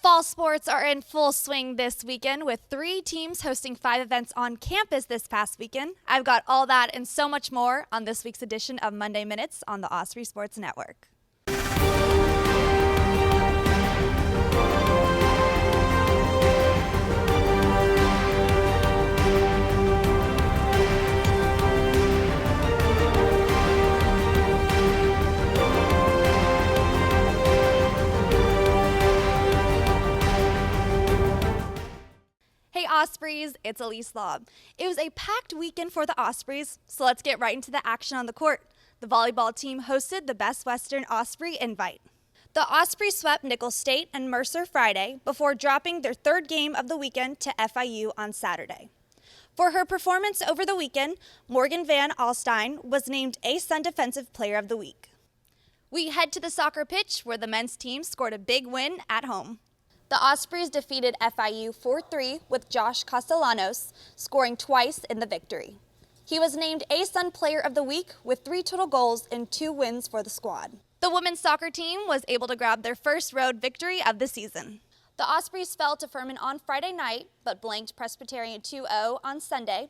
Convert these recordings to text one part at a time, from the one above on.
Fall sports are in full swing this weekend with 3 teams hosting 5 events on campus this past weekend. I've got all that and so much more on this week's edition of Monday Minutes on the Osprey Sports Network. Hey Ospreys, it's Elise Lobb. It was a packed weekend for the Ospreys, so let's get right into the action on the court. The volleyball team hosted the Best Western Osprey Invite. The Ospreys swept Nicholls State and Mercer Friday before dropping their third game of the weekend to FIU on Saturday. For her performance over the weekend, Morgan Van Alstyne was named ASUN Defensive Player of the Week. We head to the soccer pitch where the men's team scored a big win at home. The Ospreys defeated FIU 4-3 with Josh Castellanos scoring twice in the victory. He was named ASUN Player of the Week with 3 total goals and 2 wins for the squad. The women's soccer team was able to grab their first road victory of the season. The Ospreys fell to Furman on Friday night, but blanked Presbyterian 2-0 on Sunday.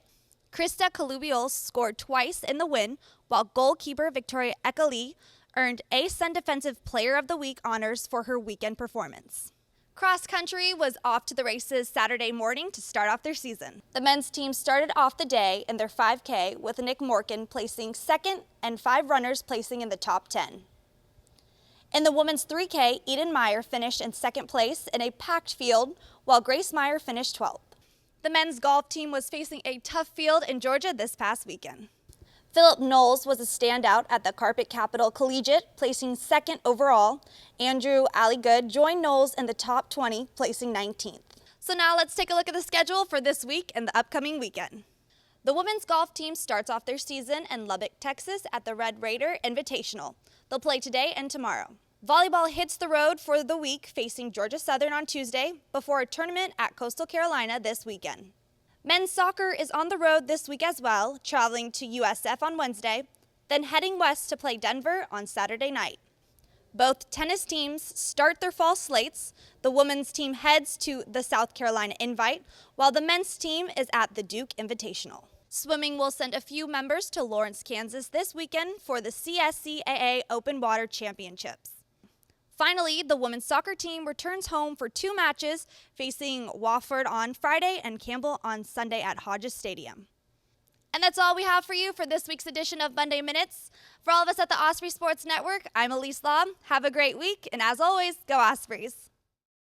Krista Kalubios scored twice in the win, while goalkeeper Victoria Ekali earned ASUN Defensive Player of the Week honors for her weekend performance. Cross country was off to the races Saturday morning to start off their season. The men's team started off the day in their 5K with Nick Morkin placing second and 5 runners placing in the top 10. In the women's 3K, Eden Meyer finished in second place in a packed field, while Grace Meyer finished 12th. The men's golf team was facing a tough field in Georgia this past weekend. Philip Knowles was a standout at the Carpet Capital Collegiate, placing second overall. Andrew Alligood joined Knowles in the top 20, placing 19th. So now let's take a look at the schedule for this week and the upcoming weekend. The women's golf team starts off their season in Lubbock, Texas at the Red Raider Invitational. They'll play today and tomorrow. Volleyball hits the road for the week, facing Georgia Southern on Tuesday before a tournament at Coastal Carolina this weekend. Men's soccer is on the road this week as well, traveling to USF on Wednesday, then heading west to play Denver on Saturday night. Both tennis teams start their fall slates. The women's team heads to the South Carolina Invite, while the men's team is at the Duke Invitational. Swimming will send a few members to Lawrence, Kansas this weekend for the CSCAA Open Water Championships. Finally, the women's soccer team returns home for 2 matches, facing Wofford on Friday and Campbell on Sunday at Hodges Stadium. And that's all we have for you for this week's edition of Monday Minutes. For all of us at the Osprey Sports Network, I'm Elise Lobb. Have a great week, and as always, go Ospreys.